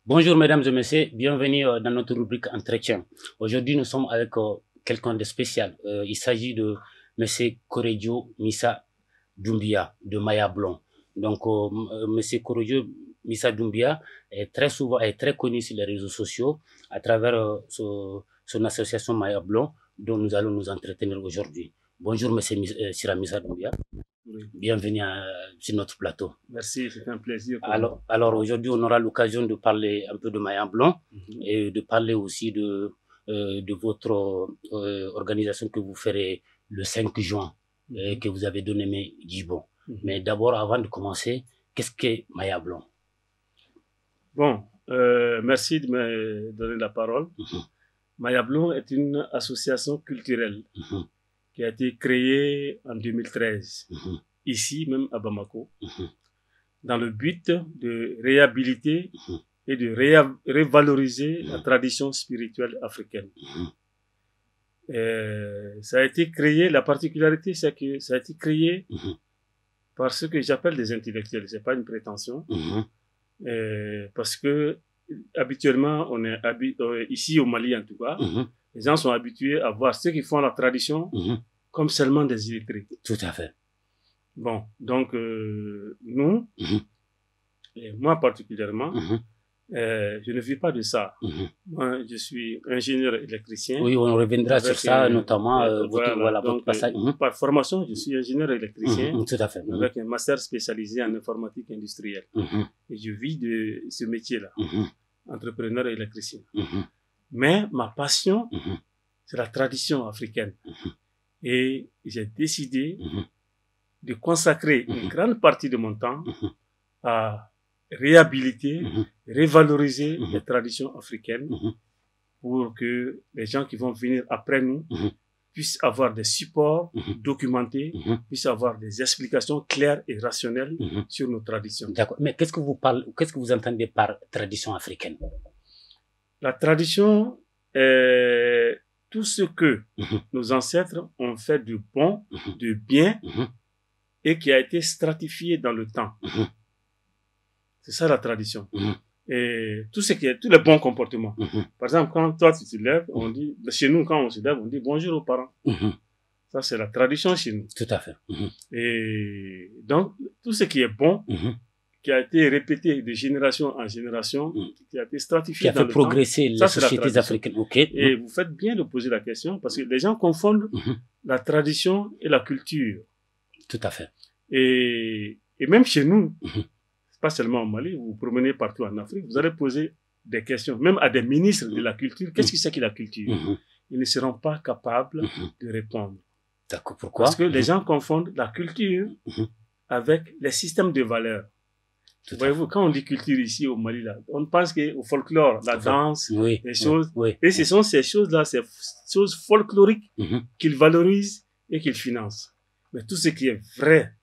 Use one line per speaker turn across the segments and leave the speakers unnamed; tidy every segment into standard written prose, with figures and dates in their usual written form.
Bonjour mesdames et messieurs, bienvenue dans notre rubrique Entretien. Aujourd'hui, nous sommes avec quelqu'un de spécial. Il s'agit de M. Koredio Missa Doumbia de Maya Blond. Donc, M. Koredio Missa Doumbia est très connu sur les réseaux sociaux à travers son association Maya Blond, dont nous allons nous entretenir aujourd'hui. Bonjour M. Sira Missa Doumbia.
Oui.
Bienvenue sur notre plateau.
Merci, c'est un plaisir.
Alors aujourd'hui, on aura l'occasion de parler un peu de Maya Blond et de parler aussi de votre organisation que vous ferez le 5 juin, que vous avez donné Djibon. Mais d'abord, avant de commencer, qu'est-ce que Maya Blond?
Bon, merci de me donner la parole. Maya Blond est une association culturelle qui a été créée en 2013, ici même à Bamako, dans le but de réhabiliter et de revaloriser la tradition spirituelle africaine. Ça a été créé, la particularité c'est que ça a été créé par ce que j'appelle des intellectuels, c'est pas une prétention, parce que habituellement, on est ici au Mali en tout cas, les gens sont habitués à voir ceux qui font la tradition comme seulement des illettrés.
Tout à fait.
Bon, donc nous, et moi particulièrement, je ne vis pas de ça. Moi, je suis ingénieur électricien.
Oui, on reviendra sur ça, notamment votre passage.
Par formation, je suis ingénieur électricien.
Tout à fait.
Avec un master spécialisé en informatique industrielle. Et je vis de ce métier-là, entrepreneur électricien. Mais ma passion, c'est la tradition africaine. Et j'ai décidé de consacrer une grande partie de mon temps à réhabiliter, revaloriser les traditions africaines pour que les gens qui vont venir après nous puissent avoir des supports documentés, puissent avoir des explications claires et rationnelles sur nos traditions.
D'accord. Mais qu'est-ce que vous entendez par tradition africaine?
La tradition est tout ce que nos ancêtres ont fait de bon, de bien, et qui a été stratifié dans le temps. C'est ça la tradition. Et tous les bons comportements. Par exemple, quand toi tu te lèves, on dit, chez nous, quand on se lève, on dit bonjour aux parents. Ça, c'est la tradition chez nous.
Tout à fait.
Et donc, tout ce qui est bon, qui a été répété de génération en génération, qui a été stratifié dans le temps.
Qui a fait progresser les sociétés africaines.
Et vous faites bien de poser la question, parce que les gens confondent la tradition et la culture.
Tout à fait.
Et même chez nous, pas seulement au Mali, vous vous promenez partout en Afrique, vous allez poser des questions, même à des ministres de la culture. Qu'est-ce que c'est que la culture? Ils ne seront pas capables de répondre.
D'accord, pourquoi?
Parce que les gens confondent la culture avec les systèmes de valeurs. Voyez-vous, quand on dit culture ici au Mali, là, on pense au folklore, la danse, les choses. Et ce sont ces choses-là, ces choses folkloriques qu'ils valorisent et qu'ils financent. Mais tout ce qui est vrai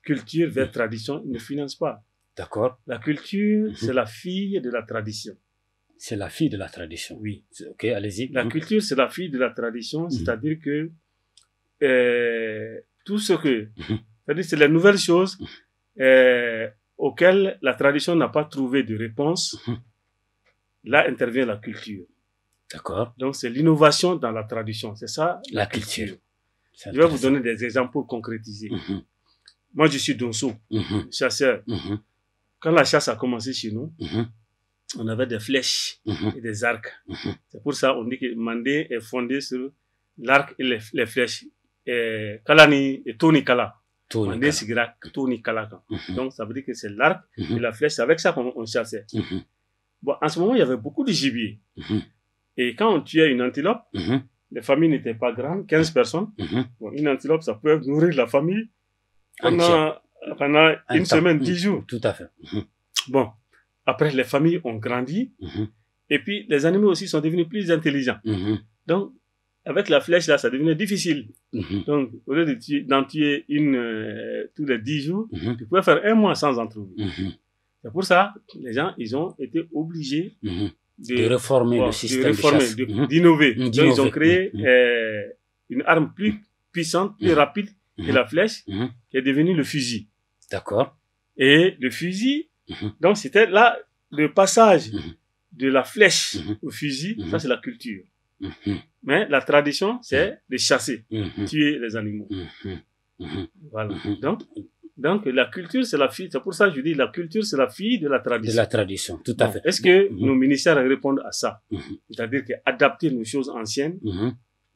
culture vers tradition, ils ne financent pas.
D'accord.
La culture, c'est la fille de la tradition.
C'est la fille de la tradition.
Oui.
Ok, allez-y.
La culture, c'est la fille de la tradition, c'est-à-dire que tout ce que... C'est-à-dire c'est les nouvelles choses auxquelles la tradition n'a pas trouvé de réponse. Là intervient la culture.
D'accord.
Donc c'est l'innovation dans la tradition. C'est ça, la culture. Je vais vous donner des exemples pour concrétiser. Moi, je suis Donso, chasseur. Quand la chasse a commencé chez nous, on avait des flèches et des arcs. C'est pour ça qu'on dit que Mandé est fondé sur l'arc et les flèches. Kalani et Tony Kala. Mandé sigira Tony Kala. Donc, ça veut dire que c'est l'arc et la flèche. C'est avec ça qu'on chassait. Bon, en ce moment, il y avait beaucoup de gibier. Et quand on tuait une antilope, les familles n'étaient pas grandes, 15 personnes. Bon, une antilope, ça peut nourrir la famille pendant une semaine, 10 jours.
Tout à fait.
Bon, après, les familles ont grandi. Et puis, les animaux aussi sont devenus plus intelligents. Donc, avec la flèche, là, ça devenait difficile. Donc, au lieu d'en tuer une tous les 10 jours, tu pouvais faire un mois sans en trouver. C'est pour ça, les gens, ils ont été obligés
de réformer le système de chasse.
D'innover. Donc, ils ont créé une arme plus puissante, plus rapide que la flèche, qui est devenue le fusil.
D'accord.
Et le fusil, donc c'était là, le passage de la flèche au fusil, ça c'est la culture. Mais la tradition, c'est de chasser, tuer les animaux. Voilà. Donc la culture, c'est la fille, c'est pour ça que je dis la culture, c'est la fille de la tradition.
De la tradition, tout à fait.
Est-ce que nos ministères répondent à ça? C'est-à-dire qu'adapter nos choses anciennes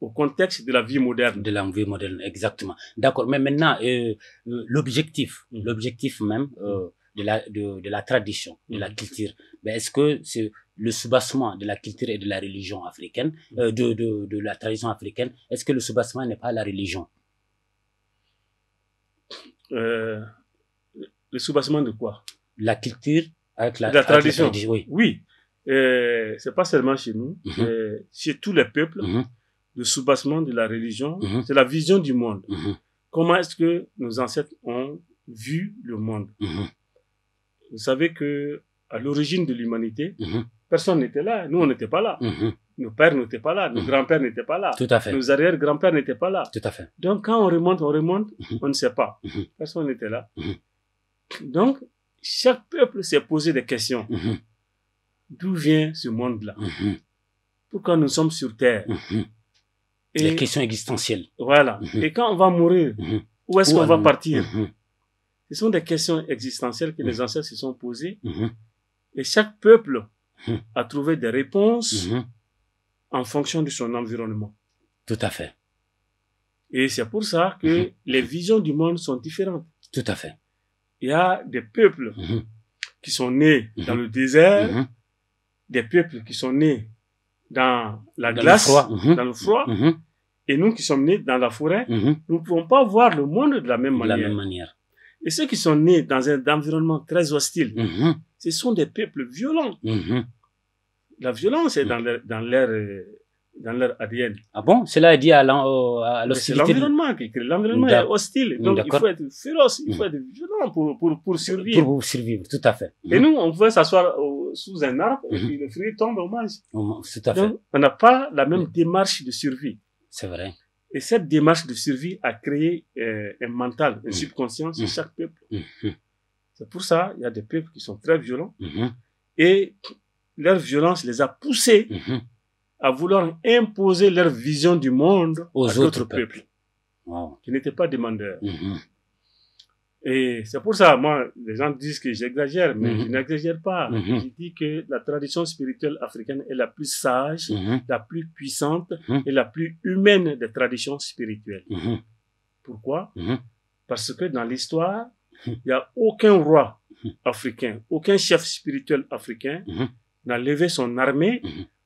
au contexte de la vie moderne.
De la vie moderne, exactement. D'accord. Mais maintenant, l'objectif même de la tradition, de la culture, ben est-ce que c'est le soubassement de la culture et de la religion africaine, de la tradition africaine, est-ce que le soubassement n'est pas la religion?
Le soubassement de quoi?
La culture avec la
tradition.
Oui.
Oui. C'est pas seulement chez nous, chez tous les peuples. Le soubassement de la religion, c'est la vision du monde. Comment est-ce que nos ancêtres ont vu le monde? Vous savez que à l'origine de l'humanité, personne n'était là. Nous, on n'était pas là. Nos pères n'étaient pas là. Nos grands-pères n'étaient pas là.
Tout à fait.
Nos arrière-grands-pères n'étaient pas là.
Tout à fait.
Donc, quand on remonte, on ne sait pas. Personne n'était là. Donc, chaque peuple s'est posé des questions. D'où vient ce monde-là? Pourquoi nous sommes sur Terre? Et
les questions existentielles.
Voilà. Et quand on va mourir, où est-ce qu'on va partir? Ce sont des questions existentielles que les ancêtres se sont posées. Et chaque peuple a trouvé des réponses en fonction de son environnement.
Tout à fait.
Et c'est pour ça que les visions du monde sont différentes.
Tout à fait.
Il y a des peuples qui sont nés dans le désert, des peuples qui sont nés dans la glace, dans le froid, et nous qui sommes nés dans la forêt, nous ne pouvons pas voir le monde de la même manière. Et ceux qui sont nés dans un environnement très hostile, ce sont des peuples violents. La violence est dans leur ADN.
Ah bon? Cela est dit à l'hostilité.
C'est l'environnement qui crée. L'environnement est hostile. Donc il faut être féroce, il faut être violent pour survivre.
Pour survivre, tout à fait.
Et nous, on pouvait s'asseoir sous un arbre et puis le fruit tombe, on mange.
Tout à fait.
Donc on n'a pas la même démarche de survie.
C'est vrai.
Et cette démarche de survie a créé un mental, un subconscient chez chaque peuple. C'est pour ça il y a des peuples qui sont très violents et leur violence les a poussés à vouloir imposer leur vision du monde aux autres peuples qui n'étaient pas demandeurs. Et c'est pour ça, moi, les gens disent que j'exagère, mais je n'exagère pas. Je dis que la tradition spirituelle africaine est la plus sage, la plus puissante et la plus humaine des traditions spirituelles. Pourquoi? Parce que dans l'histoire, il n'y a aucun roi africain, aucun chef spirituel africain n'a levé son armée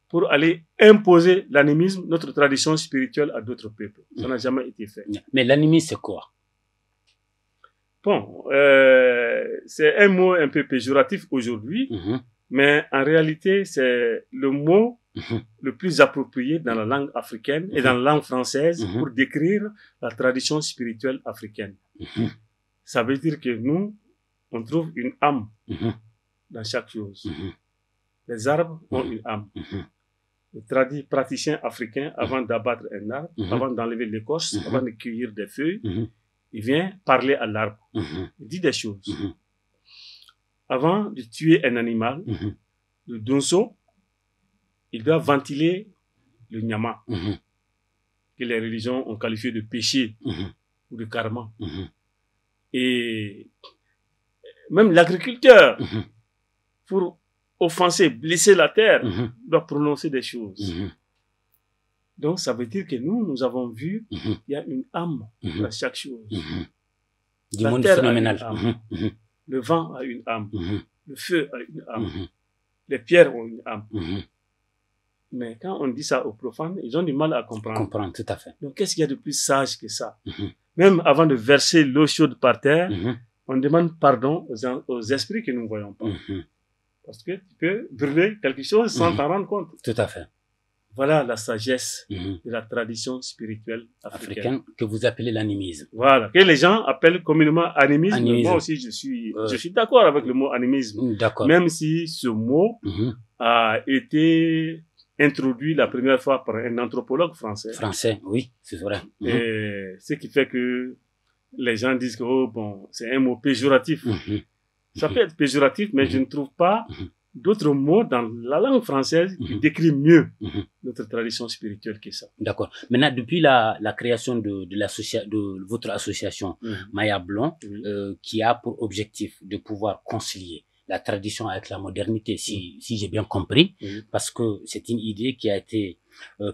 pour aller imposer l'animisme, notre tradition spirituelle, à d'autres peuples. Ça n'a jamais été fait.
Mais l'animisme, c'est quoi?
Bon, c'est un mot un peu péjoratif aujourd'hui, mais en réalité, c'est le mot le plus approprié dans la langue africaine et dans la langue française pour décrire la tradition spirituelle africaine. Ça veut dire que nous, on trouve une âme dans chaque chose. Les arbres ont une âme. Le praticien africain, avant d'abattre un arbre, avant d'enlever l'écorce, avant de cueillir des feuilles, il vient parler à l'arbre. Il dit des choses. Avant de tuer un animal, le donso, il doit ventiler le nyama, que les religions ont qualifié de péché ou de karma. Et même l'agriculteur, pour offenser, blesser la terre, doit prononcer des choses. Donc, ça veut dire que nous avons vu qu'il y a une âme à chaque chose.
Du monde phénoménal.
Le vent a une âme. Le feu a une âme. Les pierres ont une âme. Mais quand on dit ça aux profanes, ils ont du mal à comprendre.
Comprendre, tout à fait.
Donc, qu'est-ce qu'il y a de plus sage que ça? Même avant de verser l'eau chaude par terre, on demande pardon aux esprits que nous ne voyons pas. Parce que tu peux brûler quelque chose sans t'en rendre compte.
Tout à fait.
Voilà la sagesse de la tradition spirituelle africaine.
Que vous appelez l'animisme.
Voilà, que les gens appellent communément animisme. Moi aussi, je suis d'accord avec le mot animisme.
D'accord.
Même si ce mot a été introduit la première fois par un anthropologue français.
Français, oui, c'est vrai.
Et ce qui fait que les gens disent que oh, bon, c'est un mot péjoratif. Ça peut être péjoratif, mais je ne trouve pas d'autres mots dans la langue française qui décrit mieux notre tradition spirituelle que ça.
D'accord. Maintenant, depuis la création de votre association Maya Blon, qui a pour objectif de pouvoir concilier la tradition avec la modernité, si j'ai bien compris, parce que c'est une idée qui a été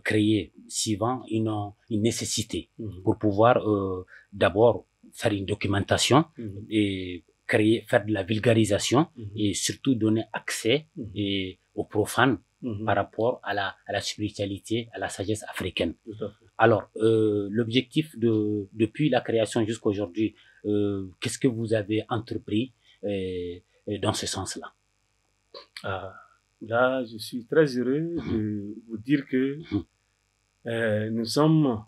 créée suivant une nécessité pour pouvoir d'abord faire une documentation et faire de la vulgarisation et surtout donner accès aux profanes par rapport à la spiritualité, à la sagesse africaine. Alors, l'objectif depuis la création jusqu'à aujourd'hui, qu'est-ce que vous avez entrepris dans ce sens-là?
Là, je suis très heureux de vous dire que nous sommes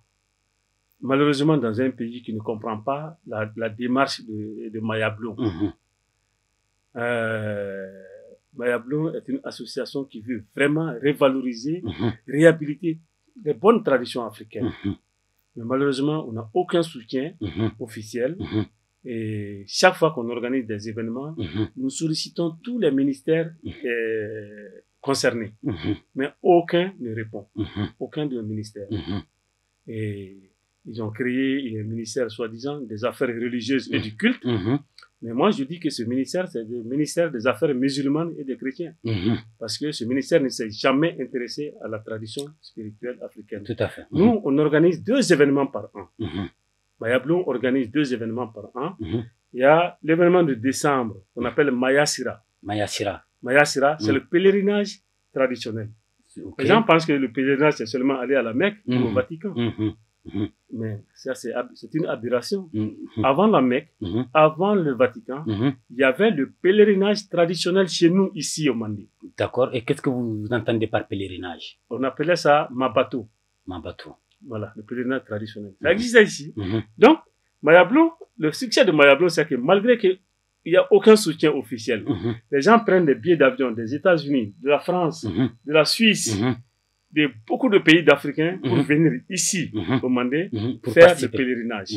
malheureusement dans un pays qui ne comprend pas la démarche de Maya Blon. Maya Blon est une association qui veut vraiment revaloriser, réhabiliter les bonnes traditions africaines. Mais malheureusement, on n'a aucun soutien officiel. Et chaque fois qu'on organise des événements, nous sollicitons tous les ministères concernés. Mais aucun ne répond. Aucun de nos ministères. Et ils ont créé un ministère soi-disant des affaires religieuses et du culte. Mais moi, je dis que ce ministère, c'est le ministère des affaires musulmanes et des chrétiens. Parce que ce ministère ne s'est jamais intéressé à la tradition spirituelle africaine.
Tout à fait.
Nous, on organise 2 événements par an. Maya Blon organise 2 événements par an. Il y a l'événement de décembre, qu'on appelle Maya Sira.
Maya Sira.
Maya Sira, c'est le pèlerinage traditionnel. Les gens pensent que le pèlerinage, c'est seulement aller à la Mecque ou au Vatican. Mais ça, c'est une aberration. Avant la Mecque, avant le Vatican, il y avait le pèlerinage traditionnel chez nous, ici au Mandi.
D'accord. Et qu'est-ce que vous entendez par pèlerinage?
On appelait ça Mabato.
Mabato.
Voilà, le pèlerinage traditionnel. Ça existait ici. Donc, Maya Blon, le succès de Maya Blon, c'est que malgré qu'il n'y a aucun soutien officiel, les gens prennent des billets d'avion des États-Unis, de la France, de la Suisse, de beaucoup de pays d'Africains pour venir ici, au Mandé, pour faire le pèlerinage.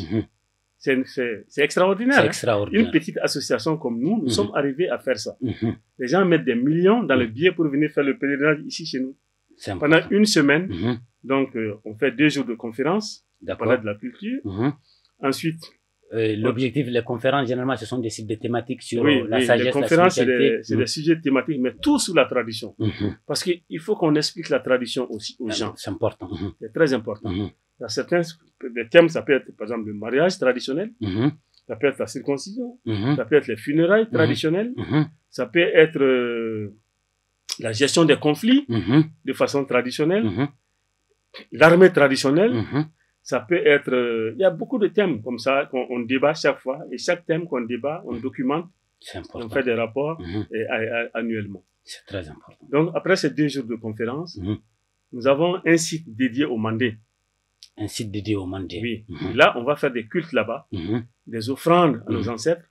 C'est extraordinaire.
C'est extraordinaire.
Une petite association comme nous sommes arrivés à faire ça. Les gens mettent des millions dans le billet pour venir faire le pèlerinage ici chez nous. Pendant une semaine, donc on fait 2 jours de conférences, on parle de la culture. Ensuite,
l'objectif, les conférences, généralement, ce sont des sites de thématiques sur la sagesse,
les conférences, c'est des sujets thématiques, mais tout sur la tradition. Parce qu'il faut qu'on explique la tradition aussi aux gens.
C'est important.
C'est très important. Il y a certains des thèmes, ça peut être par exemple le mariage traditionnel, ça peut être la circoncision, ça peut être les funérailles traditionnelles, ça peut être la gestion des conflits de façon traditionnelle, l'armée traditionnelle. Ça peut être... il y a beaucoup de thèmes comme ça qu'on débat chaque fois. Et chaque thème qu'on débat, on documente.
C'est important.
On fait des rapports annuellement.
C'est très important.
Donc, après ces 2 jours de conférence, nous avons un site dédié au Mandé.
Un site dédié au Mandé.
Oui. Et là, on va faire des cultes là-bas, des offrandes à nos ancêtres.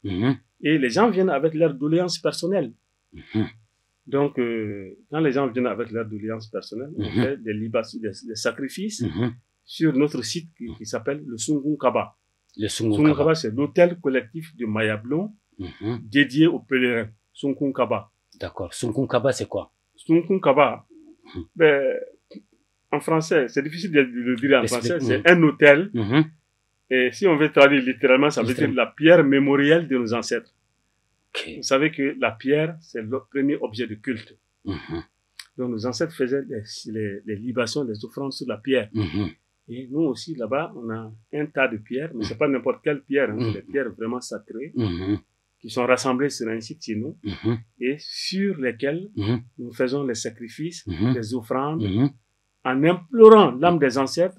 Et les gens viennent avec leurs doléances personnelles. Donc, quand les gens viennent avec leurs doléances personnelles, on fait des sacrifices sur notre site qui s'appelle le Sungun Kaba.
Le
Sungun Kaba, c'est l'hôtel collectif de Maya Blon dédié aux pèlerins. Sungun Kaba.
D'accord. Sungun Kaba, c'est quoi?
Sungun Kaba, en français, c'est difficile de le dire en français, c'est un hôtel. Et si on veut traduire littéralement, ça veut dire la pierre mémorielle de nos ancêtres. Vous savez que la pierre, c'est le premier objet de culte. Donc, nos ancêtres faisaient les libations, les offrandes sur la pierre. Et nous aussi, là-bas, on a un tas de pierres, mais c'est pas n'importe quelle pierre, c'est des pierres vraiment sacrées, qui sont rassemblées sur un site chez nous, et sur lesquelles nous faisons les sacrifices, les offrandes, en implorant l'âme des ancêtres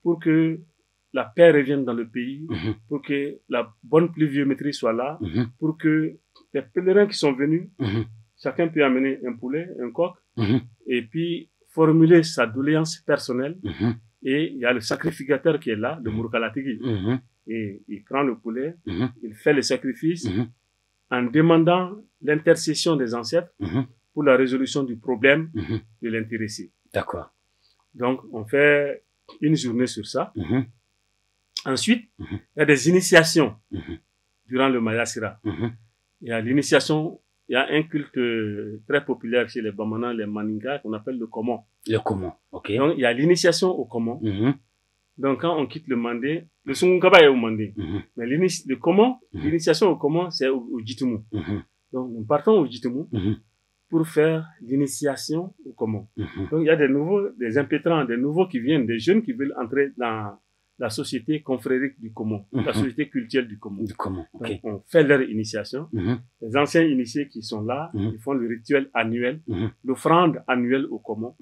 pour que la paix revienne dans le pays, pour que la bonne pluviométrie soit là, pour que les pèlerins qui sont venus, chacun peut amener un poulet, un coq, et puis formuler sa doléance personnelle. Et il y a le sacrificateur qui est là, le Murkalatigi. Et il prend le poulet, il fait le sacrifice en demandant l'intercession des ancêtres pour la résolution du problème de l'intéressé.
D'accord.
Donc, on fait une journée sur ça. Ensuite, il y a des initiations durant le Mayasira. Il y a l'initiation, il y a un culte très populaire chez les Bamana, les Maninga, qu'on appelle le Komo.
Le Komo, ok.
Donc, il y a l'initiation au Komo. Donc, quand on quitte le Mandé, le Sungunkaba est au Mandé. Mais le Komo, l'initiation au Komo, c'est au Jitumu. Donc, nous partons au Jitumu pour faire l'initiation au Komo. Donc, il y a des impétrants, des nouveaux qui viennent, des jeunes qui veulent entrer dans la société confrérique du Komo, la société culturelle du Komo.
Okay.
Donc, on fait leur initiation. Les anciens initiés qui sont là, ils font le rituel annuel, l'offrande annuelle au Komo.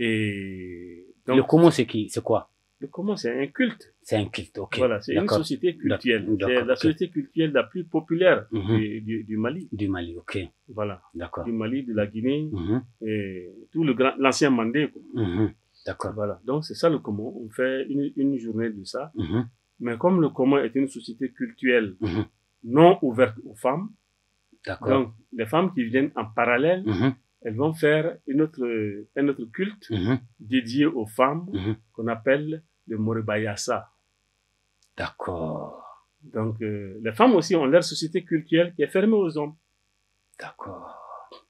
Et donc,
le Komo, c'est qui? C'est quoi?
Le Komo, c'est un culte.
C'est un culte, ok.
Voilà, c'est une société culturelle. C'est la société culturelle la plus populaire du Mali.
Du Mali, ok.
Voilà.
D'accord.
Du Mali, de la Guinée, et tout l'ancien Mandé.
D'accord.
Voilà. Donc, c'est ça le Komo. On fait une journée de ça. Mais comme le Komo est une société culturelle non ouverte aux femmes, donc les femmes qui viennent en parallèle, elles vont faire un autre culte dédié aux femmes qu'on appelle le Moribayasa.
D'accord.
Donc, les femmes aussi ont leur société culturelle qui est fermée aux hommes.
D'accord.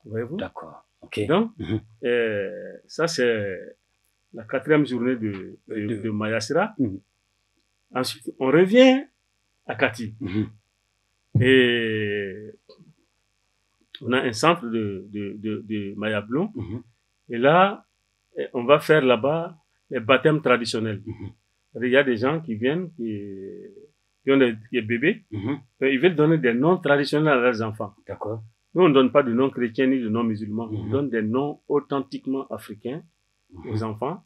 Voyez-vous?
D'accord. Ok.
Donc, ça, c'est la 4e journée de Mayasira. Ensuite, on revient à Kati. Et on a un centre de Mayablon. Et là, on va faire là-bas les baptêmes traditionnels. Il y a des gens qui viennent, qui ont des bébés, et ils veulent donner des noms traditionnels à leurs enfants.
D'accord.
Nous, on ne donne pas de noms chrétiens ni de noms musulmans. On donne des noms authentiquement africains aux enfants.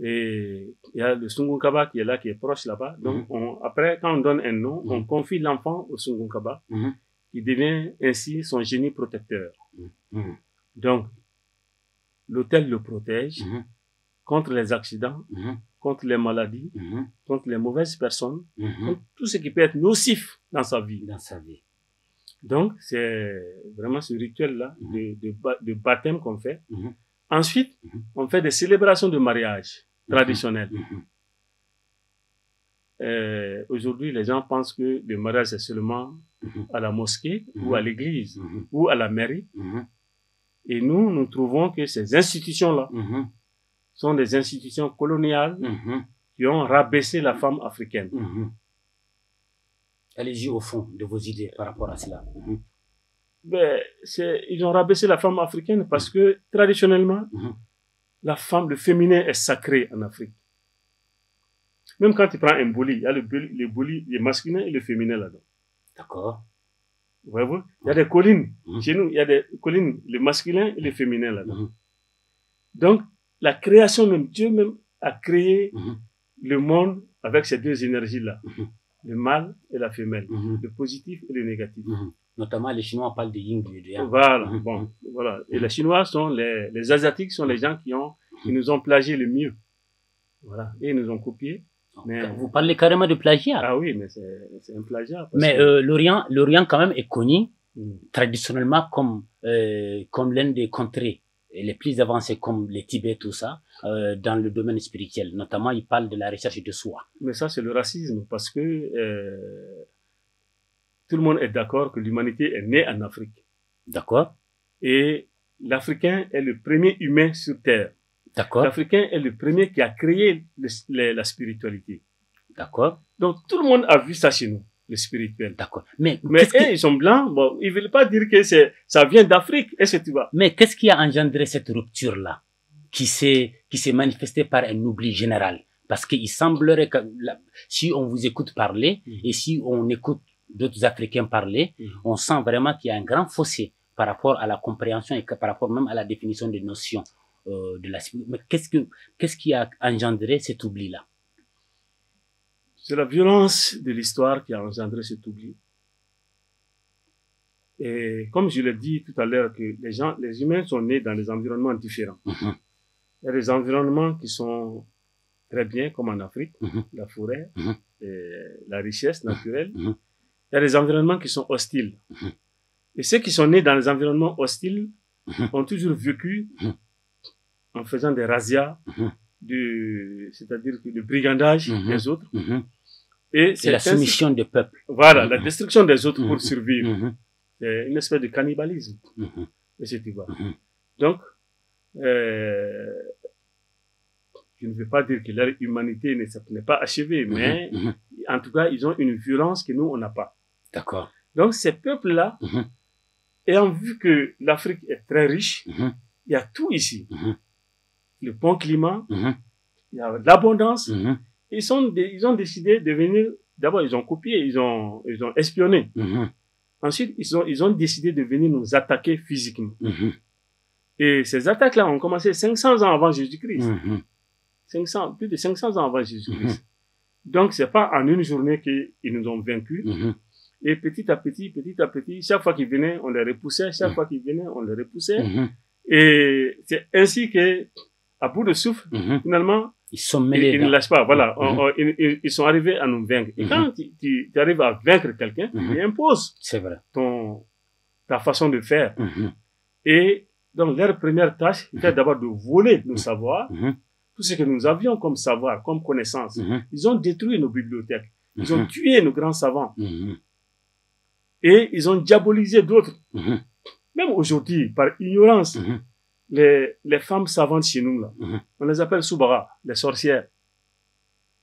Et il y a le Sungunkaba qui est là, qui est proche là-bas. Donc, après, quand on donne un nom, on confie l'enfant au Sungunkaba, qui devient ainsi son génie protecteur. Donc, l'autel le protège contre les accidents, contre les maladies, contre les mauvaises personnes, contre tout ce qui peut être nocif dans sa vie. Donc, c'est vraiment ce rituel-là de baptême qu'on fait. Ensuite, on fait des célébrations de mariage traditionnelles. Aujourd'hui, les gens pensent que le mariage c'est seulement à la mosquée ou à l'église ou à la mairie. Et nous trouvons que ces institutions-là sont des institutions coloniales qui ont rabaissé la femme africaine.
Allez-y au fond de vos idées par rapport à cela.
Ben, ils ont rabaissé la femme africaine parce que traditionnellement, la femme, le féminin est sacré en Afrique. Même quand tu prends un boli, il y a le masculin et le féminin là-dedans.
D'accord.
Voyez-vous? Il y a des collines. Chez nous, il y a des collines, le masculin et le féminin là-dedans. Donc, la création même, Dieu même a créé le monde avec ces deux énergies-là. Le mâle et la femelle. Le positif et le négatif.
Notamment, les Chinois parlent de yin et de yang.
Voilà, bon, voilà. Et les Chinois sont les Asiatiques sont les gens qui nous ont plagié le mieux. Voilà. Et ils nous ont copié.
Mais vous parlez carrément de plagiat.
Ah oui, mais c'est un plagiat.
Mais l'Orient quand même est connu traditionnellement comme l'une des contrées les plus avancées comme les Tibet, tout ça, dans le domaine spirituel. Notamment, ils parlent de la recherche de soi.
Mais ça, c'est le racisme parce que tout le monde est d'accord que l'humanité est née en Afrique.
D'accord.
Et l'Africain est le premier humain sur Terre.
D'accord.
L'Africain est le premier qui a créé la spiritualité.
D'accord.
Donc, tout le monde a vu ça chez nous, le spirituel.
D'accord.
Mais ils sont blancs, bon, ils ne veulent pas dire que ça vient d'Afrique. Est-ce que tu vois?
Mais qu'est-ce qui a engendré cette rupture-là, qui s'est manifestée par un oubli général? Parce qu'il semblerait que si on vous écoute parler et si on écoute d'autres Africains parler, on sent vraiment qu'il y a un grand fossé par rapport à la compréhension et par rapport même à la définition des notions de la spiritualité. Mais qu'est-ce qui a engendré cet oubli-là?
C'est la violence de l'histoire qui a engendré cet oubli. Et comme je l'ai dit tout à l'heure, que les humains sont nés dans des environnements différents. Il y a des environnements qui sont très bien, comme en Afrique, la forêt, et la richesse naturelle. Il y a des environnements qui sont hostiles. Et ceux qui sont nés dans les environnements hostiles ont toujours vécu en faisant des razzias, c'est-à-dire le brigandage des autres.
Et la soumission des peuples.
Voilà, la destruction des autres pour survivre. C'est une espèce de cannibalisme. Donc, je ne veux pas dire que leur humanité n'est pas achevée, mais en tout cas, ils ont une violence que nous, on n'a pas.
D'accord.
Donc, ces peuples-là, ayant vu que l'Afrique est très riche, il y a tout ici. Le bon climat, il y a l'abondance. Ils ont décidé de venir, d'abord, ils ont copié, ils ont espionné. Ensuite, ils ont décidé de venir nous attaquer physiquement. Et ces attaques-là ont commencé 500 ans avant Jésus-Christ. Plus de 500 ans avant Jésus-Christ. Donc, c'est pas en une journée qu'ils nous ont vaincus. Et petit à petit, chaque fois qu'ils venaient, on les repoussait. Chaque fois qu'ils venaient, on les repoussait. Et c'est ainsi que, à bout de souffle, finalement, ils ne lâchent pas. Voilà, ils sont arrivés à nous vaincre. Et quand tu arrives à vaincre quelqu'un, tu imposes ta façon de faire. Et donc, leur première tâche était d'abord de voler nos savoirs. Tout ce que nous avions comme savoir, comme connaissance. Ils ont détruit nos bibliothèques. Ils ont tué nos grands savants. Et ils ont diabolisé d'autres. Même aujourd'hui, par ignorance, les femmes savantes chez nous, là, on les appelle soubara, les sorcières.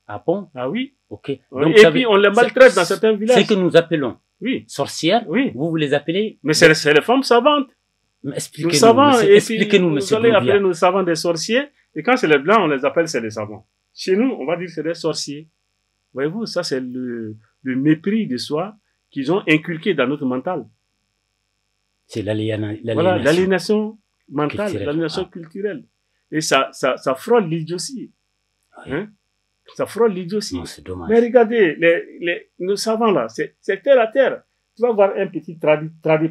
Ah bon?
Ah oui.
Ok.
Donc, et puis on les maltraite dans certains villages.
C'est que nous appelons sorcières. Vous les appelez?
Mais c'est les femmes savantes.
Expliquez-nous, monsieur.
Vous allez appeler nos savants des sorciers. Et quand c'est les blancs, on les appelle c'est des savants. Chez nous, on va dire c'est des sorciers. Voyez-vous, ça c'est le mépris de soi qu'ils ont inculqué dans notre mental.
C'est l'aliénation.
Voilà, l'aliénation mentale, l'aliénation culturelle. Et ça frôle l'idiotie. Hein? Ça frôle l'idiotie.
C'est dommage.
Mais regardez, nos savants là, c'est terre à terre. Tu vas voir un petit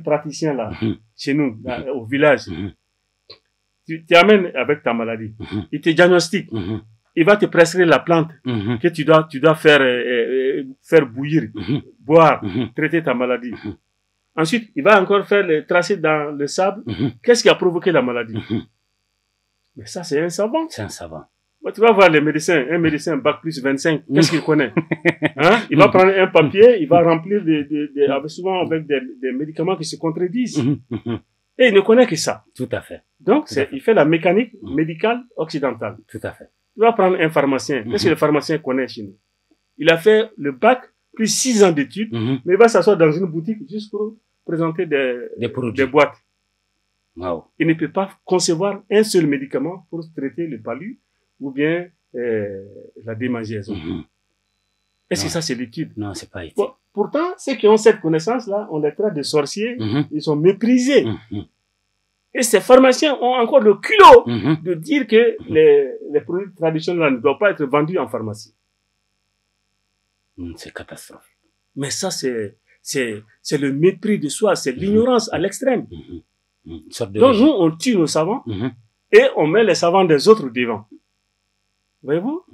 praticien là, chez nous, là, au village. Tu amènes avec ta maladie. Il te diagnostique. Il va te prescrire la plante que tu dois faire bouillir, boire, traiter ta maladie. Ensuite, il va encore tracer dans le sable. Qu'est-ce qui a provoqué la maladie? Mais ça, c'est un savant.
C'est un savant.
Tu vas voir les médecins, un médecin bac plus 25, qu'est-ce qu'il connaît? Il va prendre un papier, il va remplir souvent avec des médicaments qui se contredisent. Et il ne connaît que ça.
Tout à fait.
Donc, il fait la mécanique médicale occidentale.
Tout à fait.
Tu vas prendre un pharmacien. Qu'est-ce que le pharmacien connaît chez nous? Il a fait le bac plus 6 ans d'études, mais il va s'asseoir dans une boutique juste pour présenter des boîtes.
Wow.
Il ne peut pas concevoir un seul médicament pour traiter le palu ou bien la démangeaison. Est-ce que ça, c'est l'étude?
Non, c'est pas éthique.
Bon, pourtant, ceux qui ont cette connaissance-là, on les traite de sorciers, ils sont méprisés. Et ces pharmaciens ont encore le culot de dire que les produits traditionnels ne doivent pas être vendus en pharmacie.
C'est catastrophique.
Mais ça, c'est le mépris de soi, c'est l'ignorance à l'extrême. Donc nous, on tue nos savants et on met les savants des autres devant. Voyez-vous?